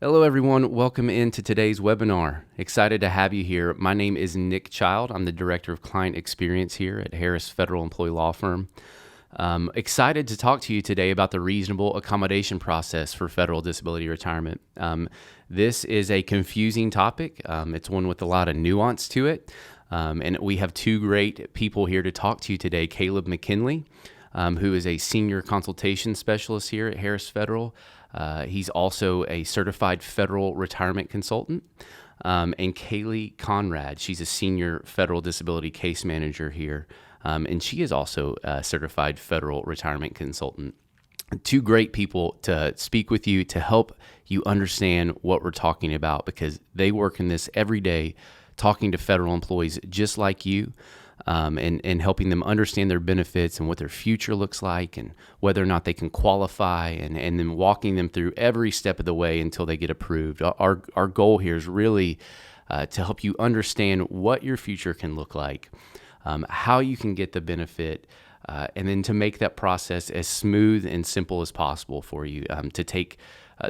Hello, everyone. Welcome into today's webinar. Excited to have you here. My name is Nick Child. I'm the Director of Client Experience here at Harris Federal Employee Law Firm. Excited to talk to you today about the reasonable accommodation process for federal disability retirement. This is a confusing topic. It's one with a lot of nuance to it. And we have two great people here to talk to you today. Caleb McKinley, who is a Senior Consultation Specialist here at Harris Federal. He's also a certified federal retirement consultant. And Kaylee Conrad, she's a senior federal disability case manager here. And she is also a certified federal retirement consultant. Two great people to speak with you to help you understand what we're talking about, because they work in this every day, talking to federal employees just like you. And helping them understand their benefits and what their future looks like and whether or not they can qualify, and then walking them through every step of the way until they get approved. Our goal here is really to help you understand what your future can look like, how you can get the benefit, and then to make that process as smooth and simple as possible for you, to take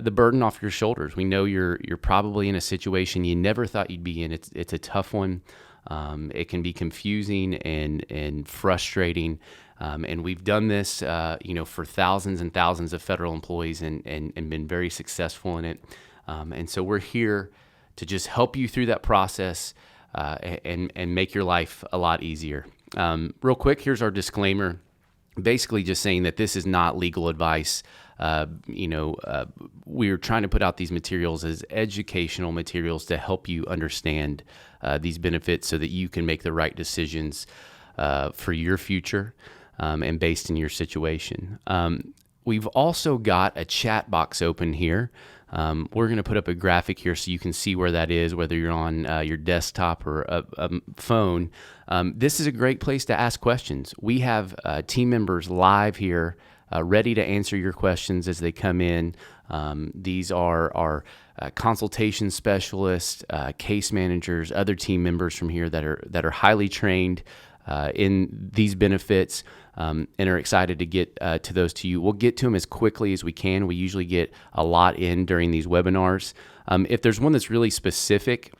the burden off your shoulders. We know you're probably in a situation you never thought you'd be in. It's a tough one. It can be confusing and frustrating, and we've done this, for thousands and thousands of federal employees and been very successful in it. And so we're here to just help you through that process and make your life a lot easier. Real quick, here's our disclaimer. Basically, just saying that this is not legal advice. We're trying to put out these materials as educational materials to help you understand these benefits so that you can make the right decisions for your future and based in your situation. We've also got a chat box open here. We're going to put up a graphic here so you can see where that is, whether you're on your desktop or a phone. This is a great place to ask questions. We have team members live here ready to answer your questions as they come in. These are our consultation specialists, case managers, other team members from here that are highly trained in these benefits, and are excited to get to those to you. We'll get to them as quickly as we can. We usually get a lot in during these webinars. If there's one that's really specific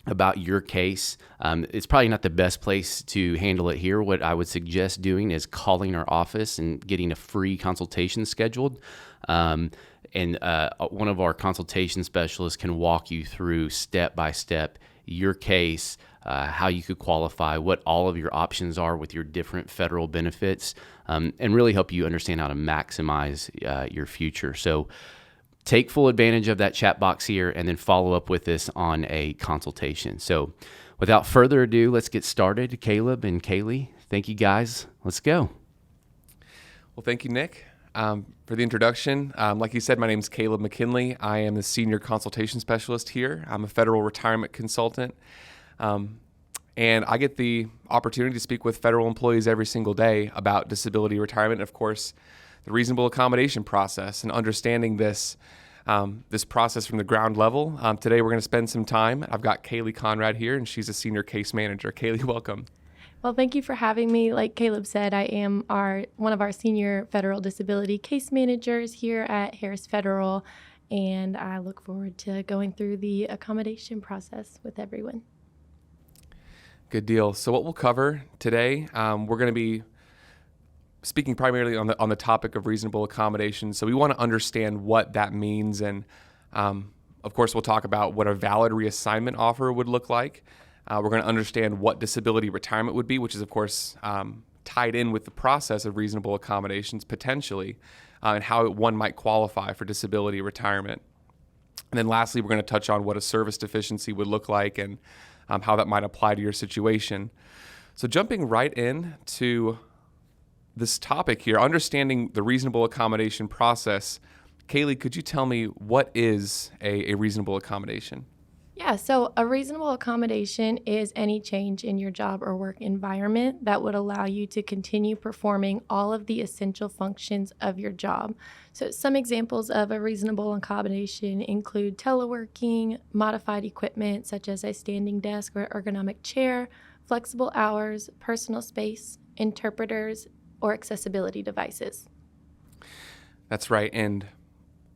about your case, it's probably not the best place to handle it here. What I would suggest doing is calling our office and getting a free consultation scheduled. And one of our consultation specialists can walk you through step by step your case, how you could qualify, what all of your options are with your different federal benefits, and really help you understand how to maximize your future. So take full advantage of that chat box here and then follow up with this on a consultation. So without further ado, let's get started. Caleb and Kaylee, thank you guys. Let's go. Well, thank you, Nick, for the introduction. Like you said, my name is Caleb McKinley. I am the Senior Consultation Specialist here. I'm a federal retirement consultant. And I get the opportunity to speak with federal employees every single day about disability retirement, and of course, the reasonable accommodation process, and understanding this process from the ground level. Today, we're going to spend some time. I've got Kaylee Conrad here, and she's a senior case manager. Kaylee, welcome. Well, thank you for having me. Like Caleb said, I am one of our senior federal disability case managers here at Harris Federal, and I look forward to going through the accommodation process with everyone. Good deal. So what we'll cover today, we're going to be speaking primarily on the topic of reasonable accommodation. So we want to understand what that means, and of course we'll talk about what a valid reassignment offer would look like. We're going to understand what disability retirement would be, which is of course tied in with the process of reasonable accommodations potentially, and how one might qualify for disability retirement. And then lastly, we're going to touch on what a service deficiency would look like and how that might apply to your situation. So jumping right in to this topic here, understanding the reasonable accommodation process. Kaylee, could you tell me what is a reasonable accommodation? Yeah, so a reasonable accommodation is any change in your job or work environment that would allow you to continue performing all of the essential functions of your job. So some examples of a reasonable accommodation include teleworking, modified equipment such as a standing desk or ergonomic chair, flexible hours, personal space, interpreters, or accessibility devices. That's right. And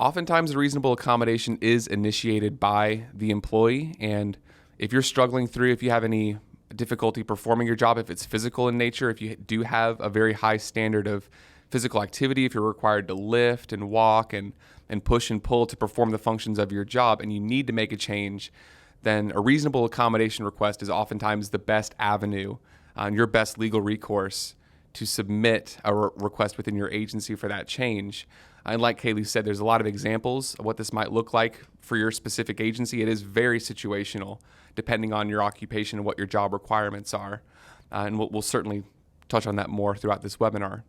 Oftentimes, a reasonable accommodation is initiated by the employee, and if you're struggling through, if you have any difficulty performing your job, if it's physical in nature, if you do have a very high standard of physical activity, if you're required to lift and walk and push and pull to perform the functions of your job, and you need to make a change, then a reasonable accommodation request is oftentimes the best avenue and your best legal recourse to submit a request within your agency for that change. And like Kaylee said, there's a lot of examples of what this might look like for your specific agency. It is very situational, depending on your occupation and what your job requirements are. And we'll certainly touch on that more throughout this webinar.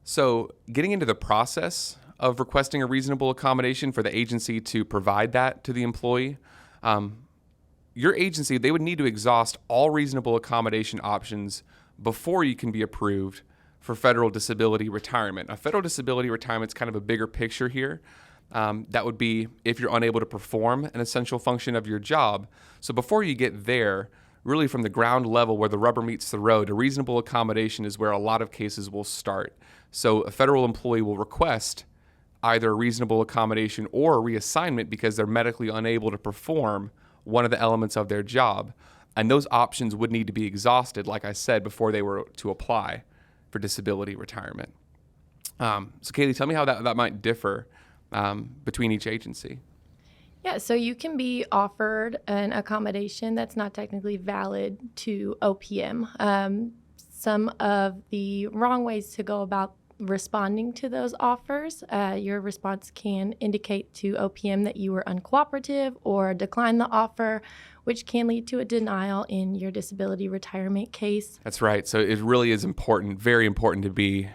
So getting into the process of requesting a reasonable accommodation for the agency to provide that to the employee, your agency, they would need to exhaust all reasonable accommodation options before you can be approved for federal disability retirement. Now, federal disability retirement is kind of a bigger picture here. That would be if you're unable to perform an essential function of your job. So before you get there, really from the ground level where the rubber meets the road, a reasonable accommodation is where a lot of cases will start. So a federal employee will request either a reasonable accommodation or a reassignment because they're medically unable to perform one of the elements of their job. And those options would need to be exhausted, like I said, before they were to apply for disability retirement. So Kaylee, tell me how that might differ between each agency. Yeah, so you can be offered an accommodation that's not technically valid to OPM. Some of the wrong ways to go about responding to those offers, your response can indicate to OPM that you were uncooperative or decline the offer, which can lead to a denial in your disability retirement case. That's right. So it really is important, very important to be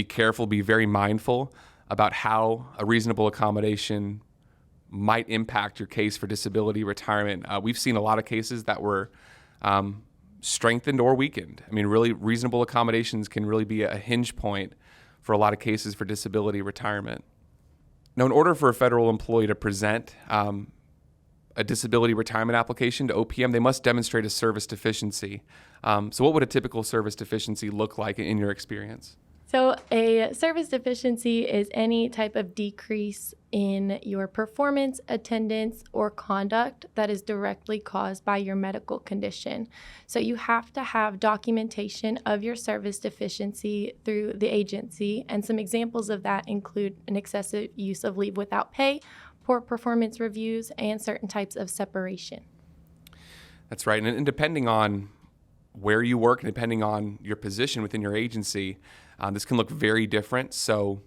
careful, be very mindful about how a reasonable accommodation might impact your case for disability retirement. We've seen a lot of cases that were strengthened or weakened. I mean, really, reasonable accommodations can really be a hinge point for a lot of cases for disability retirement. Now, in order for a federal employee to present a disability retirement application to OPM, they must demonstrate a service deficiency. So what would a typical service deficiency look like in your experience? So a service deficiency is any type of decrease in your performance, attendance, or conduct that is directly caused by your medical condition. So you have to have documentation of your service deficiency through the agency, and some examples of that include an excessive use of leave without pay, poor performance reviews, and certain types of separation. That's right. And depending on where you work and depending on your position within your agency, this can look very different. So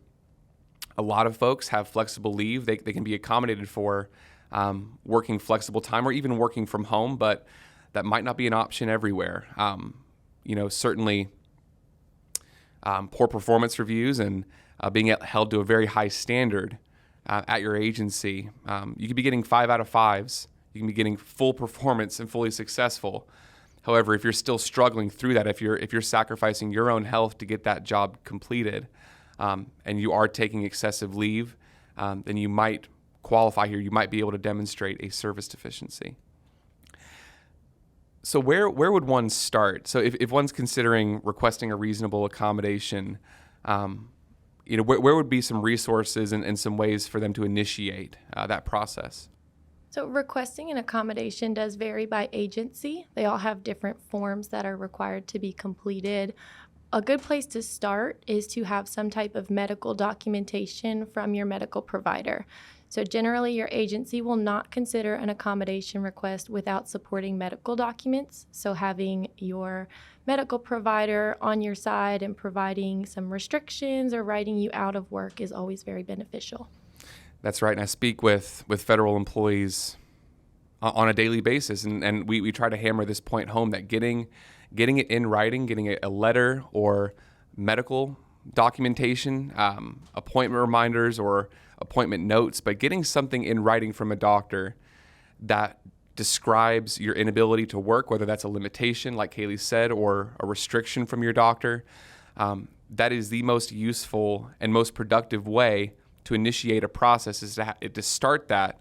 a lot of folks have flexible leave. They can be accommodated for working flexible time or even working from home, but that might not be an option everywhere. Certainly poor performance reviews and being held to a very high standard at your agency. You could be getting 5 out of 5s. You can be getting full performance and fully successful. However, if you're still struggling through that, if you're sacrificing your own health to get that job completed, and you are taking excessive leave, then you might qualify here. You might be able to demonstrate a service deficiency. So where would one start? So if one's considering requesting a reasonable accommodation, where would be some resources and some ways for them to initiate that process? So requesting an accommodation does vary by agency. They all have different forms that are required to be completed. A good place to start is to have some type of medical documentation from your medical provider. So generally, your agency will not consider an accommodation request without supporting medical documents. So having your medical provider on your side and providing some restrictions or writing you out of work is always very beneficial. That's right, and I speak with federal employees on a daily basis, and we try to hammer this point home that getting it in writing, getting a letter or medical documentation, appointment reminders or appointment notes, but getting something in writing from a doctor that describes your inability to work, whether that's a limitation, like Kaylee said, or a restriction from your doctor, that is the most useful and most productive way to initiate a process is to start that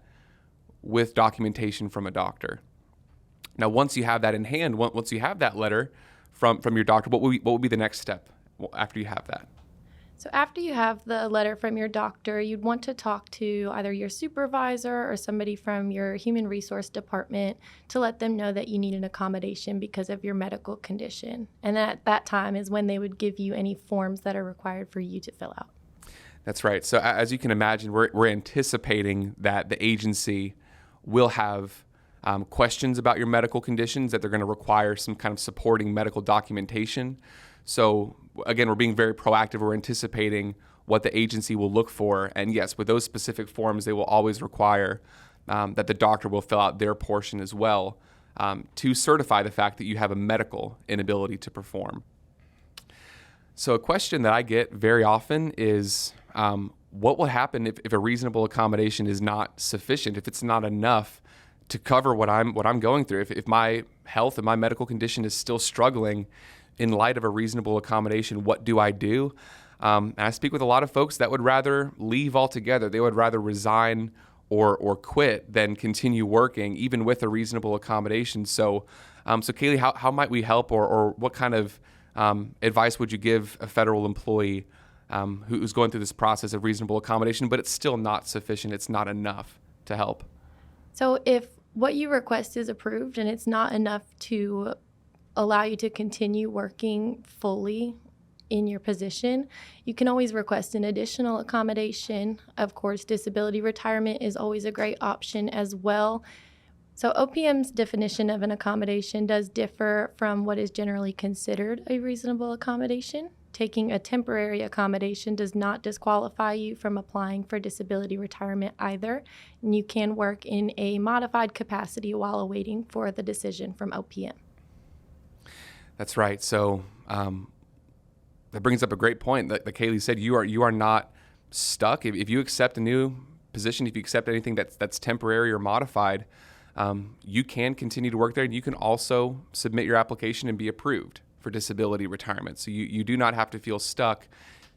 with documentation from a doctor. Now, once you have that in hand, once you have that letter from your doctor, what would be the next step after you have that? So after you have the letter from your doctor, you'd want to talk to either your supervisor or somebody from your human resource department to let them know that you need an accommodation because of your medical condition. And at that time is when they would give you any forms that are required for you to fill out. That's right. So as you can imagine, we're anticipating that the agency will have questions about your medical conditions, that they're going to require some kind of supporting medical documentation. So again, we're being very proactive. We're anticipating what the agency will look for. And yes, with those specific forms, they will always require that the doctor will fill out their portion as well to certify the fact that you have a medical inability to perform. So a question that I get very often is, what will happen if a reasonable accommodation is not sufficient, if it's not enough to cover what I'm going through, if my health and my medical condition is still struggling in light of a reasonable accommodation, what do I do? And I speak with a lot of folks that would rather leave altogether. They would rather resign or quit than continue working, even with a reasonable accommodation. So Kaylee, how might we help, or what kind of advice would you give a federal employee who's going through this process of reasonable accommodation, but it's still not sufficient, it's not enough to help? So if what you request is approved and it's not enough to allow you to continue working fully in your position, you can always request an additional accommodation. Of course, disability retirement is always a great option as well. So OPM's definition of an accommodation does differ from what is generally considered a reasonable accommodation. Taking a temporary accommodation does not disqualify you from applying for disability retirement either, and you can work in a modified capacity while awaiting for the decision from OPM. That's right. So that brings up a great point that Kaylee said. You are not stuck. If you accept a new position, if you accept anything that's temporary or modified, you can continue to work there, and you can also submit your application and be approved for disability retirement. So you do not have to feel stuck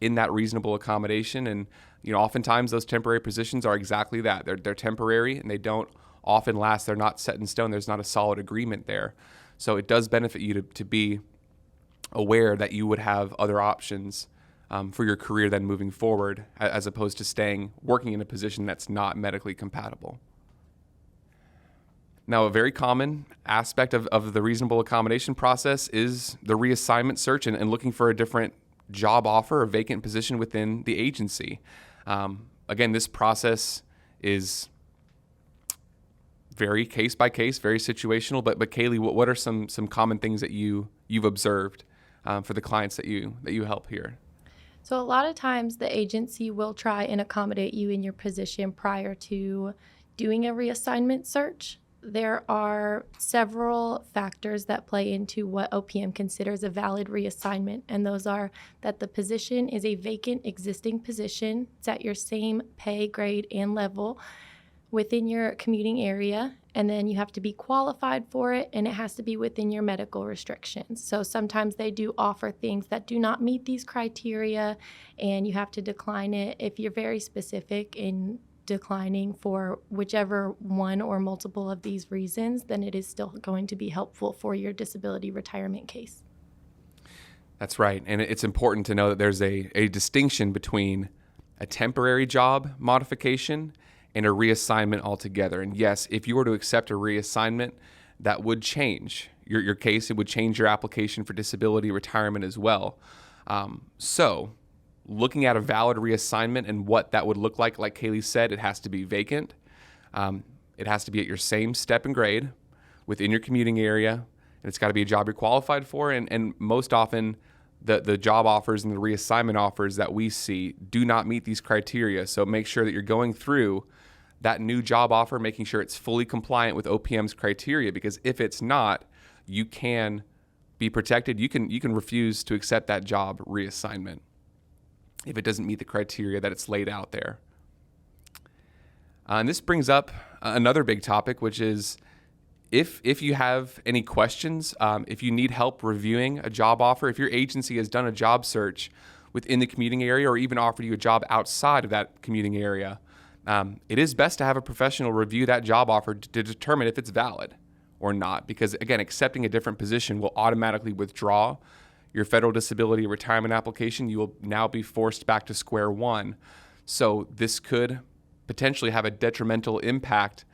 in that reasonable accommodation. And oftentimes those temporary positions are exactly that. They're temporary, and they don't often last. They're not set in stone. There's not a solid agreement there. So it does benefit you to be aware that you would have other options for your career then moving forward, as opposed to working in a position that's not medically compatible. Now, a very common aspect of the reasonable accommodation process is the reassignment search and looking for a different job offer or vacant position within the agency. Again, this process is very case by case, very situational. But Kaylee, what are some common things that you've observed for the clients that you help here? So a lot of times the agency will try and accommodate you in your position prior to doing a reassignment search. There are several factors that play into what OPM considers a valid reassignment, and those are that the position is a vacant existing position, it's at your same pay, grade, and level within your commuting area, and then you have to be qualified for it, and it has to be within your medical restrictions. So sometimes they do offer things that do not meet these criteria, and you have to decline it. If you're very specific in declining for whichever one or multiple of these reasons, then it is still going to be helpful for your disability retirement case. That's right. And it's important to know that there's a distinction between a temporary job modification and a reassignment altogether. And yes, if you were to accept a reassignment, that would change your case. It would change your application for disability retirement as well. So looking at a valid reassignment and what that would look like Kaylee said, it has to be vacant. It has to be at your same step and grade within your commuting area, and it's got to be a job you're qualified for. And most often, the job offers and the reassignment offers that we see do not meet these criteria. So make sure that you're going through that new job offer, making sure it's fully compliant with OPM's criteria, because if it's not, you can be protected. You can refuse to accept that job reassignment if it doesn't meet the criteria that it's laid out there. And this brings up another big topic, which is if you have any questions, if you need help reviewing a job offer, if your agency has done a job search within the commuting area or even offered you a job outside of that commuting area, it is best to have a professional review that job offer to determine if it's valid or not. Because again, accepting a different position will automatically withdraw your federal disability retirement application, you will now be forced back to square one. So this could potentially have a detrimental impact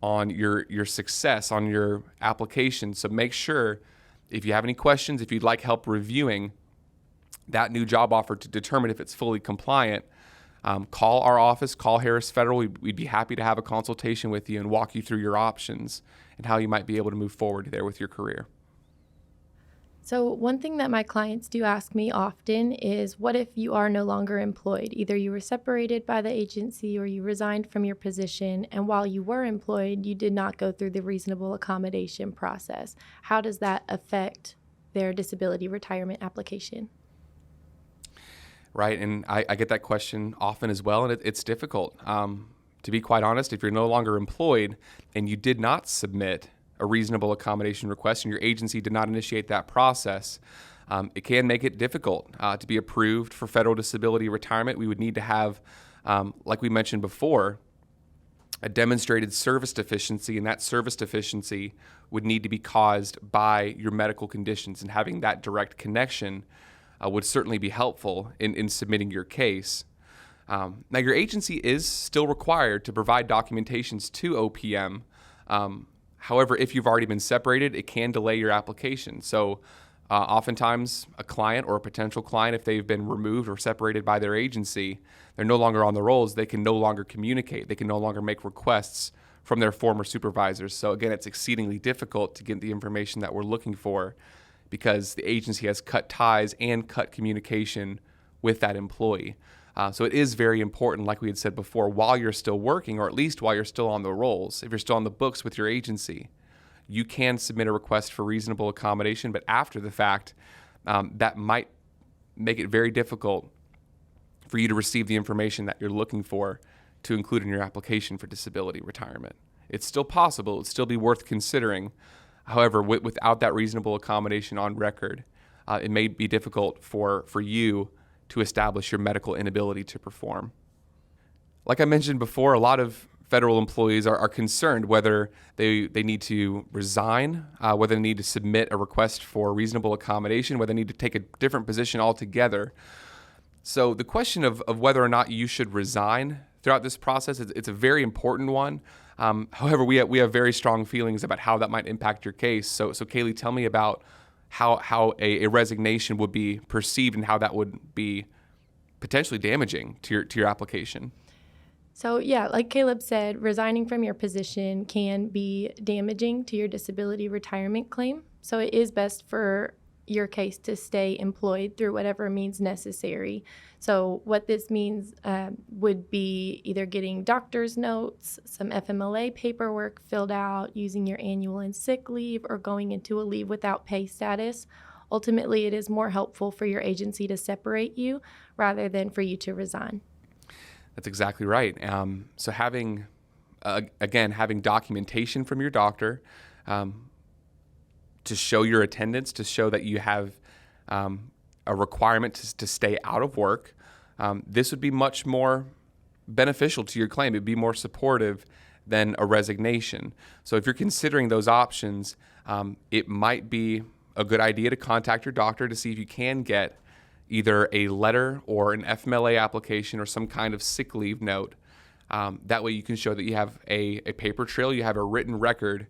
on your success on your application. So make sure, if you have any questions, if you'd like help reviewing that new job offer to determine if it's fully compliant, call our office, call Harris Federal. We'd be happy to have a consultation with you and walk you through your options and how you might be able to move forward there with your career. So one thing that my clients do ask me often is, what if you are no longer employed? Either you were separated by the agency or you resigned from your position, and while you were employed, you did not go through the reasonable accommodation process. How does that affect their disability retirement application? Right, and I get that question often as well, and it's difficult. To be quite honest, if you're no longer employed and you did not submit a reasonable accommodation request and your agency did not initiate that process, it can make it difficult to be approved for federal disability retirement. We would need to have, like we mentioned before, a demonstrated service deficiency, and that service deficiency would need to be caused by your medical conditions, and having that direct connection would certainly be helpful in submitting your case. Now, your agency is still required to provide documentations to OPM. However, if you've already been separated, it can delay your application. So oftentimes a client or a potential client, if they've been removed or separated by their agency, they're no longer on the rolls, they can no longer communicate. They can no longer make requests from their former supervisors. So again, it's exceedingly difficult to get the information that we're looking for because the agency has cut ties and cut communication with that employee. So it is very important, like we had said before, while you're still working, or at least while you're still on the rolls, if you're still on the books with your agency, you can submit a request for reasonable accommodation. But after the fact, that might make it very difficult for you to receive the information that you're looking for to include in your application for disability retirement. It's still possible. It'd still be worth considering. However, without that reasonable accommodation on record, it may be difficult for you to establish your medical inability to perform. Like I mentioned before, a lot of federal employees are concerned whether they need to resign, whether they need to submit a request for reasonable accommodation, whether they need to take a different position altogether. So the question of whether or not you should resign throughout this process, it's a very important one. However, we have very strong feelings about how that might impact your case. So Kaylee, tell me about how a resignation would be perceived and how that would be potentially damaging to your application. So yeah, like Caleb said, resigning from your position can be damaging to your disability retirement claim. So it is best for your case to stay employed through whatever means necessary. So what this means would be either getting doctor's notes, some FMLA paperwork filled out, using your annual and sick leave, or going into a leave without pay status. Ultimately, it is more helpful for your agency to separate you rather than for you to resign. That's exactly right. So having documentation from your doctor to show your attendance, to show that you have a requirement to stay out of work, this would be much more beneficial to your claim. It would be more supportive than a resignation. So if you're considering those options, it might be a good idea to contact your doctor to see if you can get either a letter or an FMLA application or some kind of sick leave note. That way you can show that you have a paper trail, you have a written record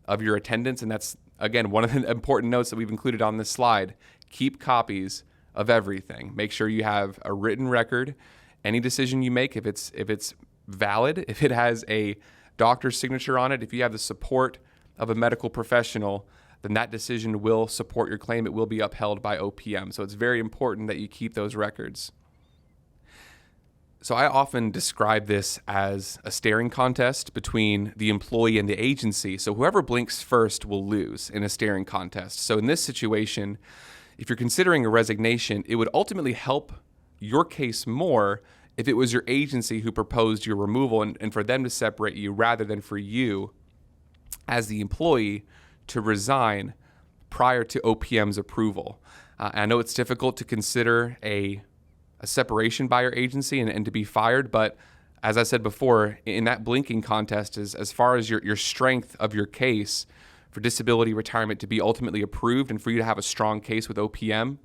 of your attendance, and that's, again, one of the important notes that we've included on this slide. Keep copies of everything. Make sure you have a written record. Any decision you make, if it's valid, if it has a doctor's signature on it, if you have the support of a medical professional, then that decision will support your claim. It will be upheld by OPM. So it's very important that you keep those records. So I often describe this as a staring contest between the employee and the agency. So whoever blinks first will lose in a staring contest. So in this situation, if you're considering a resignation, it would ultimately help your case more if it was your agency who proposed your removal and for them to separate you rather than for you as the employee to resign prior to OPM's approval. I know it's difficult to consider a separation by your agency and to be fired, but as I said before, in that blinking contest, as far as your strength of your case for disability retirement to be ultimately approved and for you to have a strong case with OPM,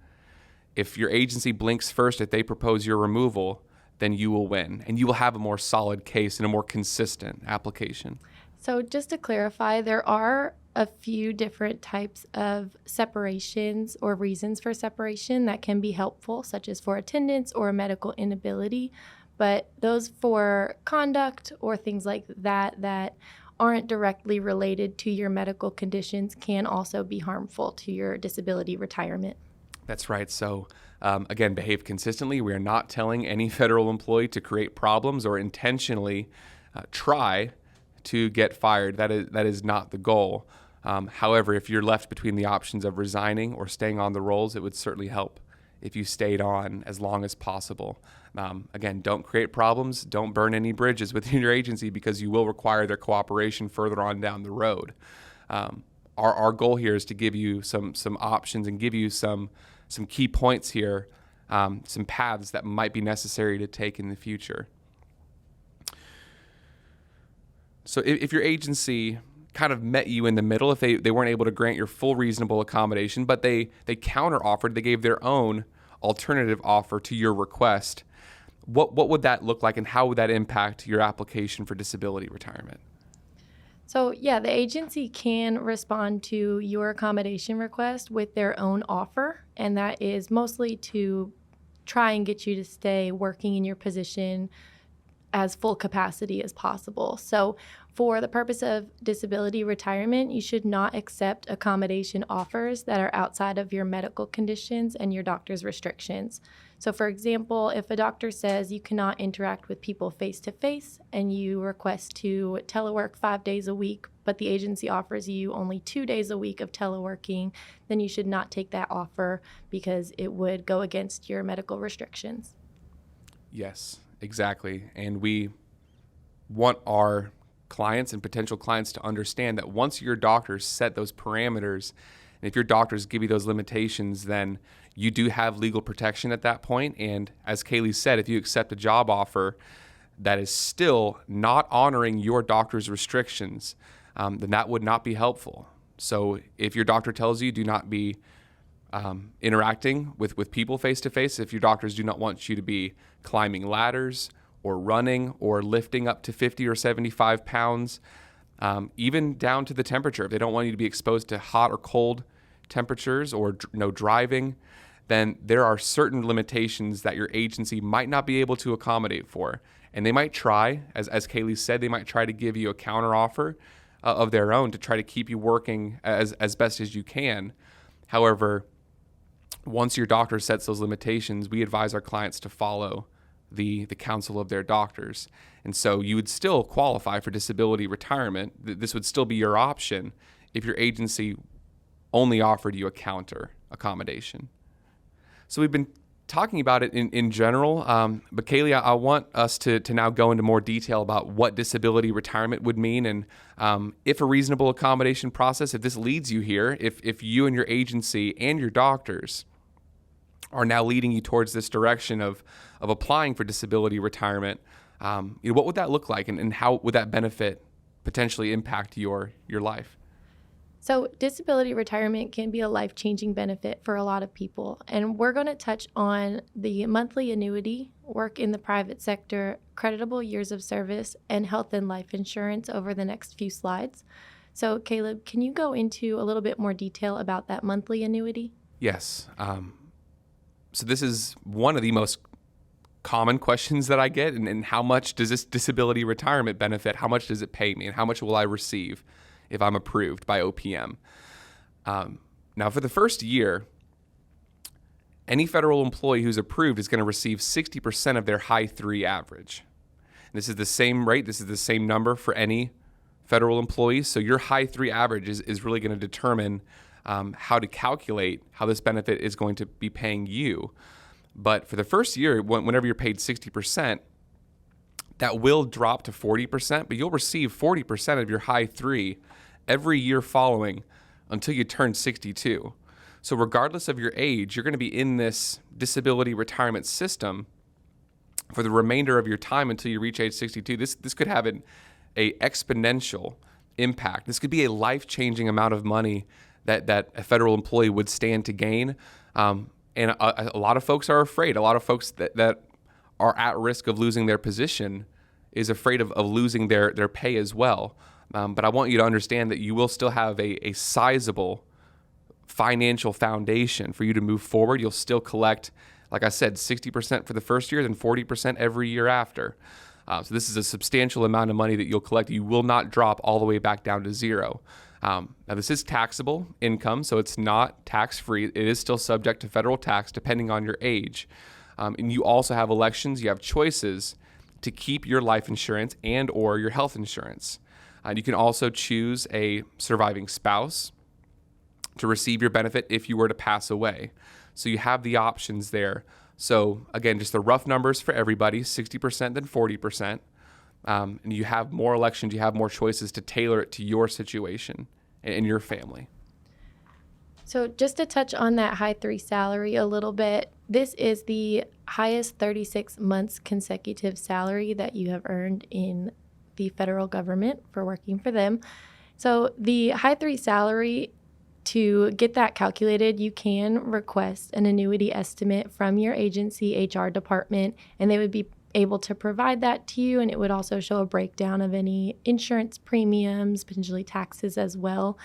if your agency blinks first, if they propose your removal, then you will win, and you will have a more solid case and a more consistent application. So just to clarify, there are a few different types of separations or reasons for separation that can be helpful, such as for attendance or a medical inability. But those for conduct or things like that aren't directly related to your medical conditions can also be harmful to your disability retirement. That's right. So again, behave consistently. We are not telling any federal employee to create problems or intentionally try to get fired. That is not the goal. However, if you're left between the options of resigning or staying on the rolls, it would certainly help if you stayed on as long as possible. Again, don't create problems. Don't burn any bridges within your agency, because you will require their cooperation further on down the road. Our goal here is to give you some options and give you some key points here, some paths that might be necessary to take in the future. So if your agency kind of met you in the middle, if they weren't able to grant your full reasonable accommodation, but they counter-offered, they gave their own alternative offer to your request, what would that look like, and how would that impact your application for disability retirement? So yeah, the agency can respond to your accommodation request with their own offer, and that is mostly to try and get you to stay working in your position as full capacity as possible. So for the purpose of disability retirement, you should not accept accommodation offers that are outside of your medical conditions and your doctor's restrictions. So for example, if a doctor says you cannot interact with people face-to-face and you request to telework 5 days a week, but the agency offers you only 2 days a week of teleworking, then you should not take that offer because it would go against your medical restrictions. Yes, exactly. And we want our clients and potential clients to understand that once your doctors set those parameters, and if your doctors give you those limitations, then you do have legal protection at that point. And as Kaylee said, if you accept a job offer that is still not honoring your doctor's restrictions, then that would not be helpful. So if your doctor tells you do not be interacting with people face-to-face, if your doctors do not want you to be climbing ladders or running or lifting up to 50 or 75 pounds, even down to the temperature, if they don't want you to be exposed to hot or cold temperatures or no driving, then there are certain limitations that your agency might not be able to accommodate for. And they might try, as Kaylee said, they might try to give you a counteroffer of their own to try to keep you working as best as you can. However, once your doctor sets those limitations, we advise our clients to follow the counsel of their doctors. And so you would still qualify for disability retirement. This would still be your option if your agency only offered you a counter accommodation. So we've been talking about it in general, but Kaylee, I want us to now go into more detail about what disability retirement would mean, and if a reasonable accommodation process, if this leads you here, if you and your agency and your doctors are now leading you towards this direction of applying for disability retirement, what would that look like, and how would that benefit, potentially impact your life? So disability retirement can be a life-changing benefit for a lot of people, and we're going to touch on the monthly annuity, work in the private sector, creditable years of service, and health and life insurance over the next few slides. So Caleb, can you go into a little bit more detail about that monthly annuity? Yes. So this is one of the most common questions that I get, and how much does this disability retirement benefit? How much does it pay me, and how much will I receive if I'm approved by OPM? Now, for the first year, any federal employee who's approved is going to receive 60% of their high 3 average. And this is the same rate, this is the same number for any federal employee. So your high 3 average is really going to determine how to calculate how this benefit is going to be paying you. But for the first year, whenever you're paid 60%, that will drop to 40%, but you'll receive 40% of your high 3 every year following until you turn 62. So regardless of your age, you're going to be in this disability retirement system for the remainder of your time until you reach age 62. This could have an exponential impact. This could be a life-changing amount of money that a federal employee would stand to gain. And a lot of folks are afraid. A lot of folks that are at risk of losing their position is afraid of losing their pay as well. But I want you to understand that you will still have a sizable financial foundation for you to move forward. You'll still collect, like I said, 60% for the first year, then 40% every year after. So this is a substantial amount of money that you'll collect. You will not drop all the way back down to zero. Now, this is taxable income, so it's not tax-free. It is still subject to federal tax depending on your age. And you also have elections. You have choices to keep your life insurance and or your health insurance. You can also choose a surviving spouse to receive your benefit if you were to pass away. So you have the options there. So again, just the rough numbers for everybody, 60% then 40%. And you have more elections, you have more choices to tailor it to your situation and your family. So just to touch on that high 3 salary a little bit, this is the highest 36 months consecutive salary that you have earned in the federal government for working for them. So the high 3 salary, to get that calculated, you can request an annuity estimate from your agency HR department, and they would be able to provide that to you, and it would also show a breakdown of any insurance premiums, potentially taxes as well.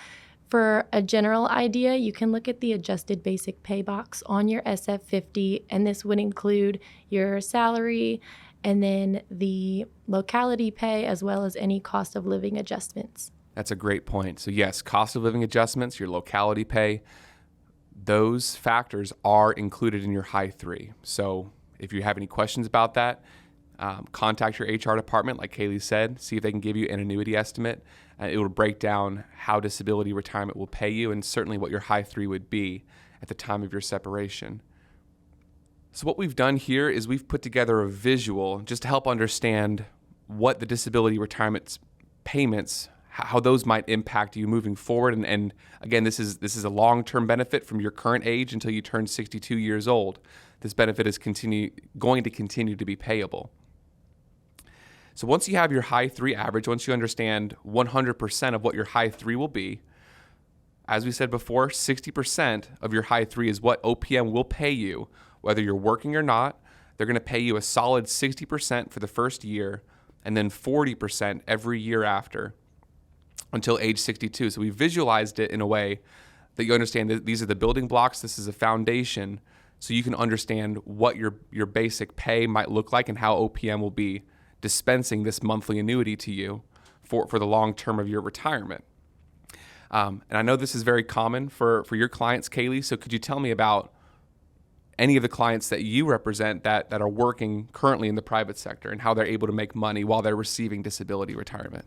For a general idea, you can look at the adjusted basic pay box on your SF50, and this would include your salary and then the locality pay as well as any cost of living adjustments. That's a great point. So yes, cost of living adjustments, your locality pay, those factors are included in your high 3. So if you have any questions about that, contact your HR department, like Kaylee said, see if they can give you an annuity estimate. It will break down how disability retirement will pay you and certainly what your high 3 would be at the time of your separation. So what we've done here is we've put together a visual just to help understand what the disability retirement payments, how those might impact you moving forward. And again, this is a long-term benefit from your current age until you turn 62 years old. This benefit is going to continue to be payable. So once you have your high 3 average, once you understand 100% of what your high 3 will be, as we said before, 60% of your high 3 is what OPM will pay you, whether you're working or not. They're going to pay you a solid 60% for the first year and then 40% every year after until age 62. So we visualized it in a way that you understand that these are the building blocks. This is a foundation so you can understand what your basic pay might look like and how OPM will be dispensing this monthly annuity to you for the long term of your retirement. And I know this is very common for your clients, Kaylee, so could you tell me about any of the clients that you represent that are working currently in the private sector and how they're able to make money while they're receiving disability retirement?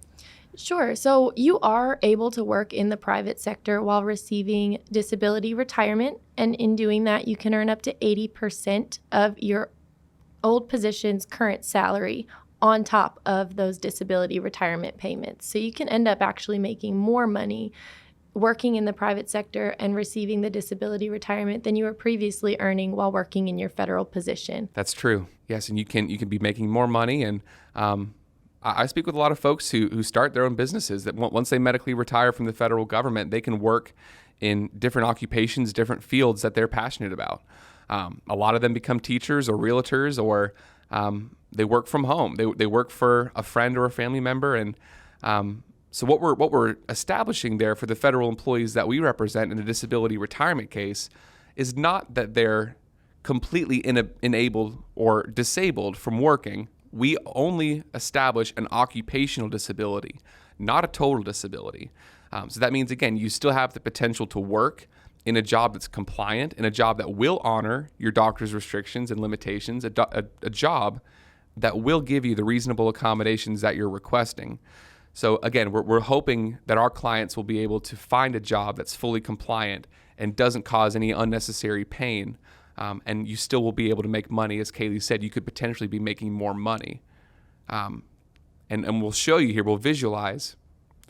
Sure. So you are able to work in the private sector while receiving disability retirement. And in doing that, you can earn up to 80% of your old position's current salary on top of those disability retirement payments. So you can end up actually making more money working in the private sector and receiving the disability retirement than you were previously earning while working in your federal position. That's true. Yes, and you can be making more money. And I speak with a lot of folks who start their own businesses that once they medically retire from the federal government, they can work in different occupations, different fields that they're passionate about. A lot of them become teachers or realtors, or they work from home. They work for a friend or a family member. And so what we're establishing there for the federal employees that we represent in a disability retirement case is not that they're completely enabled or disabled from working. We only establish an occupational disability, not a total disability. So that means, again, you still have the potential to work in a job that's compliant, in a job that will honor your doctor's restrictions and limitations, a job that will give you the reasonable accommodations that you're requesting. So again, we're hoping that our clients will be able to find a job that's fully compliant and doesn't cause any unnecessary pain. And you still will be able to make money. As Kaylee said, you could potentially be making more money. And we'll show you here, we'll visualize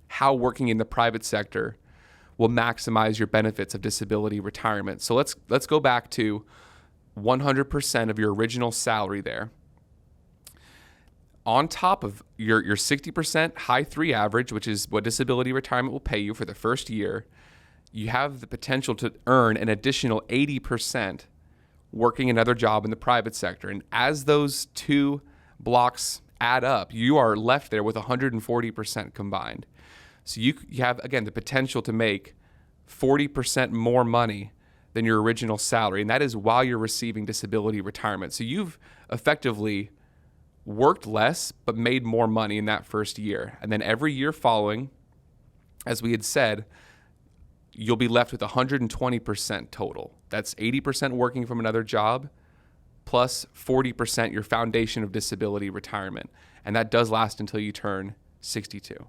how working in the private sector will maximize your benefits of disability retirement. So let's go back to 100% of your original salary there. On top of your 60% high 3 average, which is what disability retirement will pay you for the first year, you have the potential to earn an additional 80% working another job in the private sector. And as those two blocks add up, you are left there with 140% combined. So you have, again, the potential to make 40% more money than your original salary. And that is while you're receiving disability retirement. So you've effectively worked less, but made more money in that first year. And then every year following, as we had said, you'll be left with 120% total. That's 80% working from another job, plus 40% your foundation of disability retirement. And that does last until you turn 62.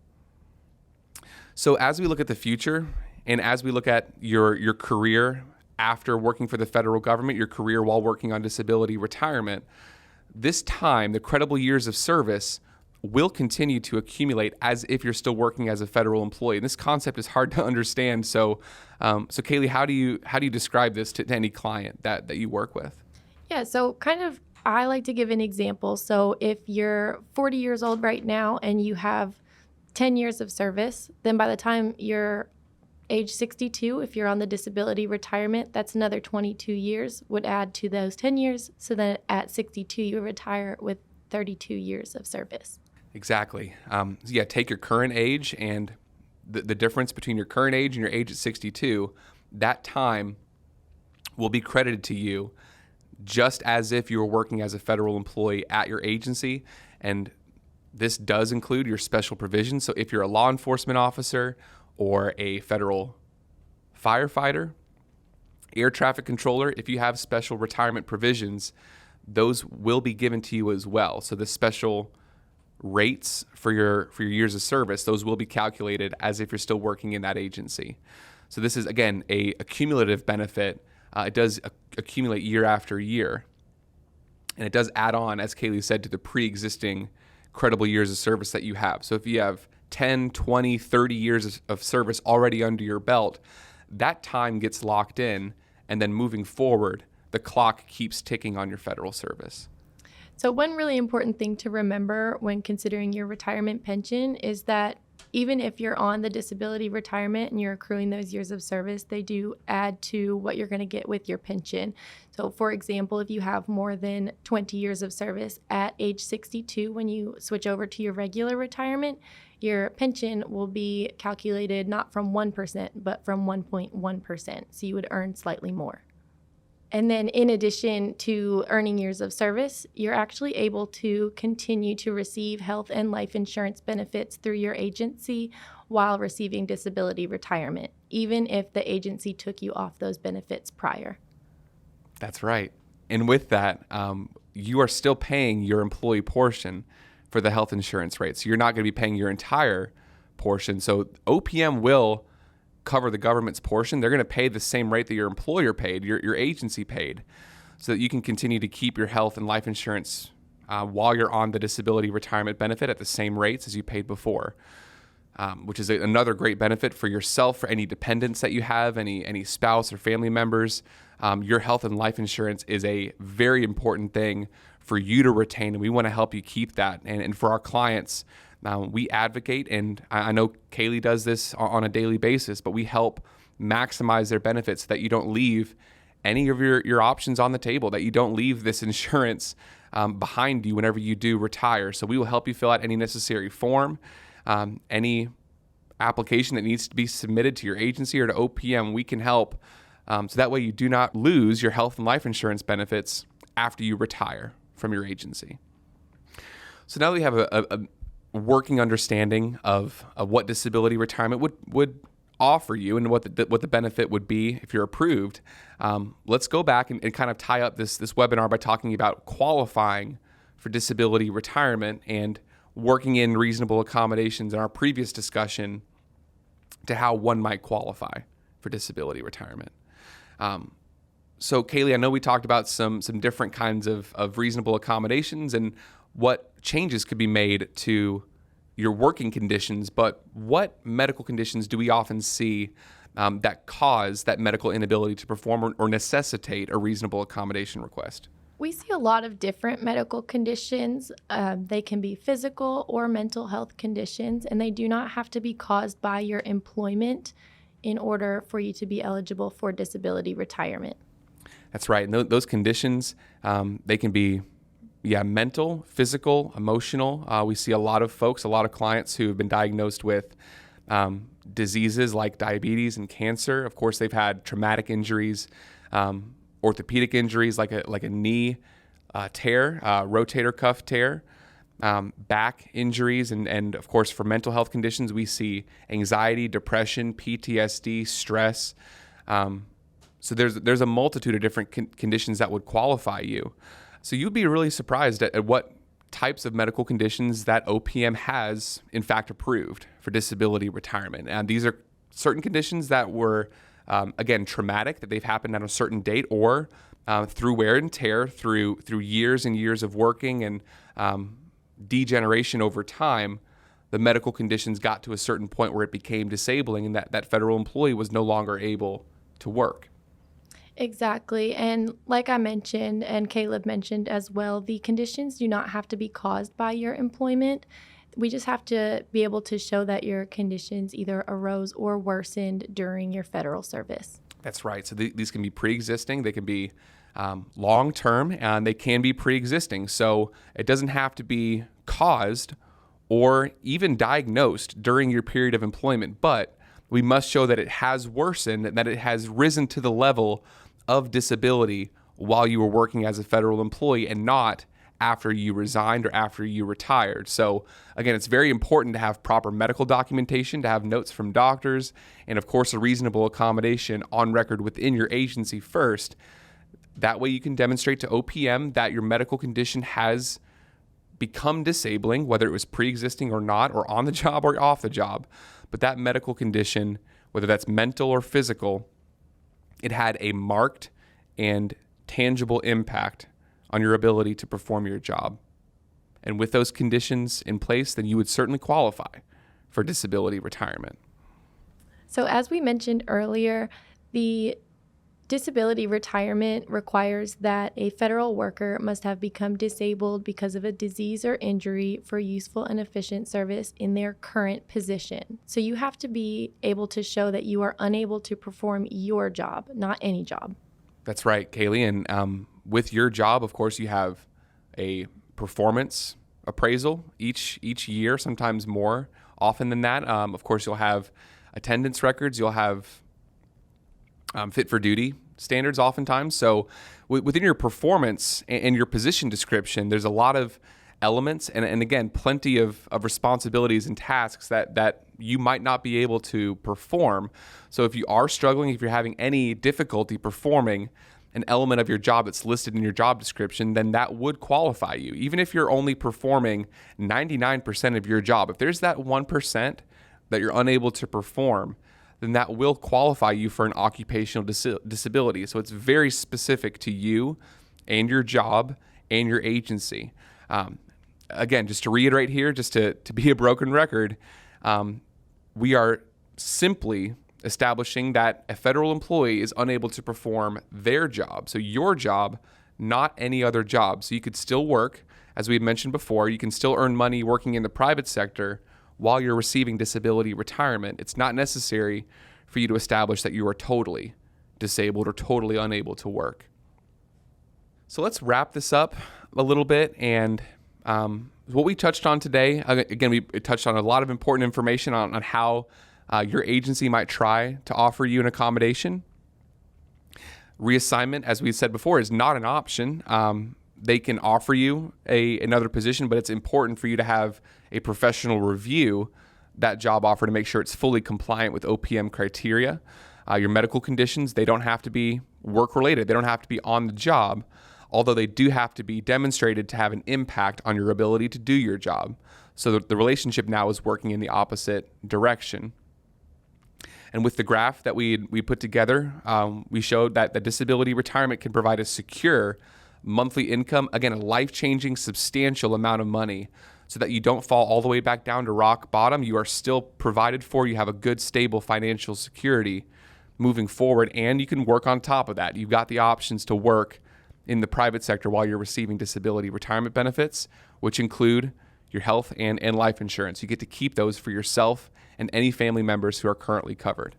So as we look at the future, and as we look at your career after working for the federal government, your career while working on disability retirement, this time, the credible years of service will continue to accumulate as if you're still working as a federal employee. And this concept is hard to understand. So Kaylee, how do you describe this to any client that you work with? Yeah, so kind of I like to give an example. So if you're 40 years old right now and you have 10 years of service, then by the time you're age 62, if you're on the disability retirement, that's another 22 years would add to those 10 years. So then at 62, you retire with 32 years of service. Exactly. Take your current age and the difference between your current age and your age at 62, that time will be credited to you just as if you were working as a federal employee at your agency. And this does include your special provisions. So if you're a law enforcement officer or a federal firefighter, air traffic controller, if you have special retirement provisions, those will be given to you as well. So the special rates for your years of service, those will be calculated as if you're still working in that agency. So this is, again, a cumulative benefit. It does accumulate year after year. And it does add on, as Kaylee said, to the pre-existing credible years of service that you have. So if you have 10, 20, 30 years of service already under your belt, that time gets locked in, and then moving forward, the clock keeps ticking on your federal service. So one really important thing to remember when considering your retirement pension is that even if you're on the disability retirement and you're accruing those years of service, they do add to what you're going to get with your pension. So for example, if you have more than 20 years of service at age 62, when you switch over to your regular retirement, your pension will be calculated not from 1%, but from 1.1%. So you would earn slightly more. And then in addition to earning years of service, you're actually able to continue to receive health and life insurance benefits through your agency while receiving disability retirement, even if the agency took you off those benefits prior. That's right. And with that, you are still paying your employee portion for the health insurance rate. So you're not going to be paying your entire portion. So OPM will cover the government's portion. They're going to pay the same rate that your employer paid, your agency paid, so that you can continue to keep your health and life insurance while you're on the disability retirement benefit at the same rates as you paid before, which is another great benefit for yourself, for any dependents that you have, any spouse or family members. Your health and life insurance is a very important thing for you to retain, and we want to help you keep that. And for our clients, we advocate, and I know Kaylee does this on a daily basis, but we help maximize their benefits so that you don't leave any of your options on the table, that you don't leave this insurance behind you whenever you do retire. So we will help you fill out any necessary form, any application that needs to be submitted to your agency or to OPM. We can help so that way you do not lose your health and life insurance benefits after you retire from your agency. So now we have a working understanding of what disability retirement would offer you and what the benefit would be if you're approved. Let's go back and kind of tie up this webinar by talking about qualifying for disability retirement and working in reasonable accommodations in our previous discussion to how one might qualify for disability retirement. So Kaylee, I know we talked about some different kinds of reasonable accommodations and what changes could be made to your working conditions, but what medical conditions do we often see that cause that medical inability to perform or necessitate a reasonable accommodation request? We see a lot of different medical conditions. They can be physical or mental health conditions, and they do not have to be caused by your employment in order for you to be eligible for disability retirement. That's right. And those conditions, they can be, mental, physical, emotional. We see a lot of clients who have been diagnosed with diseases like diabetes and cancer. Of course, they've had traumatic injuries, orthopedic injuries like a knee tear, rotator cuff tear, back injuries, and of course, for mental health conditions, we see anxiety, depression, PTSD, stress. So there's a multitude of different conditions that would qualify you. So you'd be really surprised at what types of medical conditions that OPM has, in fact, approved for disability retirement. And these are certain conditions that were, again, traumatic, that they've happened on a certain date, or through wear and tear, through years and years of working and degeneration over time, the medical conditions got to a certain point where it became disabling and that federal employee was no longer able to work. Exactly. And like I mentioned, and Caleb mentioned as well, the conditions do not have to be caused by your employment. We just have to be able to show that your conditions either arose or worsened during your federal service. That's right. So these can be pre-existing. They can be long-term, and they can be pre-existing. So it doesn't have to be caused or even diagnosed during your period of employment, but we must show that it has worsened and that it has risen to the level of disability while you were working as a federal employee and not after you resigned or after you retired. So again, it's very important to have proper medical documentation, to have notes from doctors, and of course, a reasonable accommodation on record within your agency first. That way you can demonstrate to OPM that your medical condition has become disabling, whether it was pre-existing or not, or on the job or off the job. But that medical condition, whether that's mental or physical, it had a marked and tangible impact on your ability to perform your job. And with those conditions in place, then you would certainly qualify for disability retirement. So as we mentioned earlier, the disability retirement requires that a federal worker must have become disabled because of a disease or injury for useful and efficient service in their current position. So you have to be able to show that you are unable to perform your job, not any job. That's right, Kaylee. And with your job, of course, you have a performance appraisal each year, sometimes more often than that. Of course, you'll have attendance records. You'll have fit for duty standards oftentimes. So within your performance and your position description, there's a lot of elements and again, plenty of responsibilities and tasks that you might not be able to perform. So if you are struggling, if you're having any difficulty performing an element of your job that's listed in your job description, then that would qualify you. Even if you're only performing 99% of your job, if there's that 1% that you're unable to perform, then that will qualify you for an occupational disability. So it's very specific to you and your job and your agency. Again, just to reiterate here, just to be a broken record, we are simply establishing that a federal employee is unable to perform their job. So your job, not any other job. So you could still work, as we had mentioned before, you can still earn money working in the private sector while you're receiving disability retirement. It's not necessary for you to establish that you are totally disabled or totally unable to work. So let's wrap this up a little bit. And what we touched on today, again, we touched on a lot of important information on how your agency might try to offer you an accommodation. Reassignment, as we said before, is not an option. They can offer you another position, but it's important for you to have a professional review that job offer to make sure it's fully compliant with OPM criteria. Your medical conditions, they don't have to be work-related. They don't have to be on the job, although they do have to be demonstrated to have an impact on your ability to do your job. So the relationship now is working in the opposite direction. And with the graph that we put together, we showed that the disability retirement can provide a secure monthly income, again, a life-changing, substantial amount of money, so that you don't fall all the way back down to rock bottom. You are still provided for. You have a good, stable financial security moving forward, and you can work on top of that. You've got the options to work in the private sector while you're receiving disability retirement benefits, which include your health and life insurance. You get to keep those for yourself and any family members who are currently covered.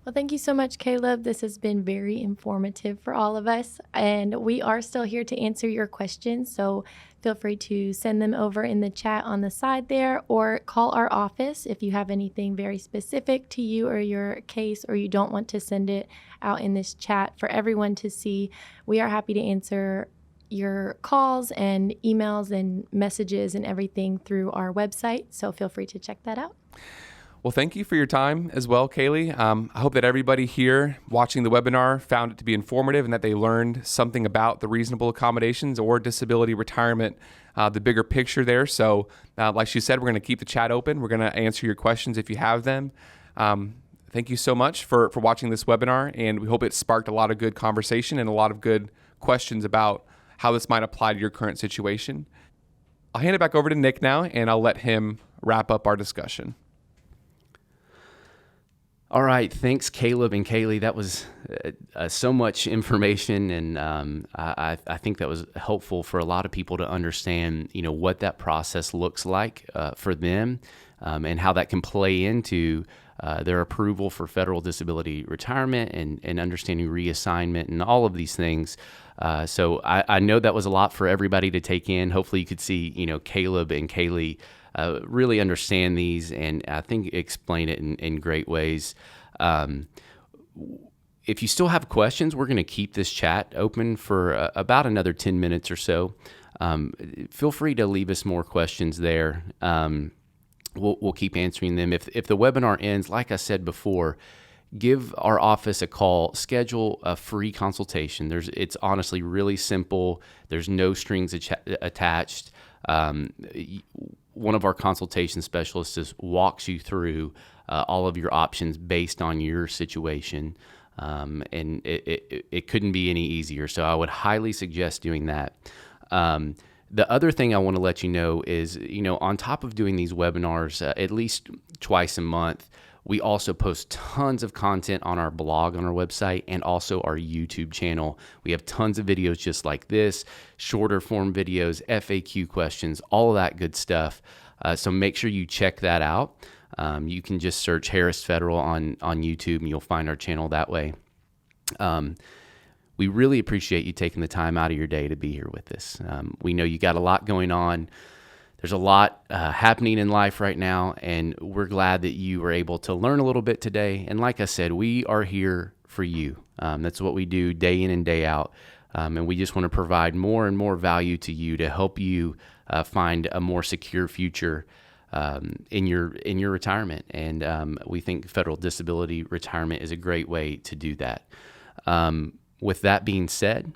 Well, thank you so much, Caleb. This has been very informative for all of us, and we are still here to answer your questions. So feel free to send them over in the chat on the side there, or call our office if you have anything very specific to you or your case, or you don't want to send it out in this chat for everyone to see. We are happy to answer your calls and emails and messages and everything through our website. So feel free to check that out. Well, thank you for your time as well, Kaylee. I hope that everybody here watching the webinar found it to be informative and that they learned something about the reasonable accommodations or disability retirement, the bigger picture there. So like she said, we're going to keep the chat open. We're going to answer your questions if you have them. Thank you so much for watching this webinar, and we hope it sparked a lot of good conversation and a lot of good questions about how this might apply to your current situation. I'll hand it back over to Nick now, and I'll let him wrap up our discussion. All right, thanks, Caleb and Kaylee. That was so much information, and I think that was helpful for a lot of people to understand, what that process looks like for them, and how that can play into their approval for federal disability retirement and understanding reassignment and all of these things. So I know that was a lot for everybody to take in. Hopefully, you could see, Caleb and Kaylee really understand these, and I think explain it in great ways. If you still have questions, we're going to keep this chat open for about another 10 minutes or so. Feel free to leave us more questions there. We'll keep answering them. If the webinar ends, like I said before, give our office a call, schedule a free consultation. It's honestly really simple. There's no strings attached. One of our consultation specialists just walks you through all of your options based on your situation, and it couldn't be any easier. So I would highly suggest doing that. The other thing I want to let you know is, on top of doing these webinars at least twice a month, we also post tons of content on our blog on our website and also our YouTube channel. We have tons of videos just like this, shorter form videos, FAQ questions, all of that good stuff. So make sure you check that out. You can just search Harris Federal on YouTube and you'll find our channel that way. We really appreciate you taking the time out of your day to be here with us. We know you got a lot going on. There's a lot happening in life right now, and we're glad that you were able to learn a little bit today. And like I said, we are here for you. That's what we do day in and day out. And we just want to provide more and more value to you to help you find a more secure future in your retirement. And we think federal disability retirement is a great way to do that. With that being said,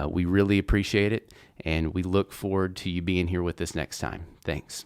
we really appreciate it, and we look forward to you being here with us next time. Thanks.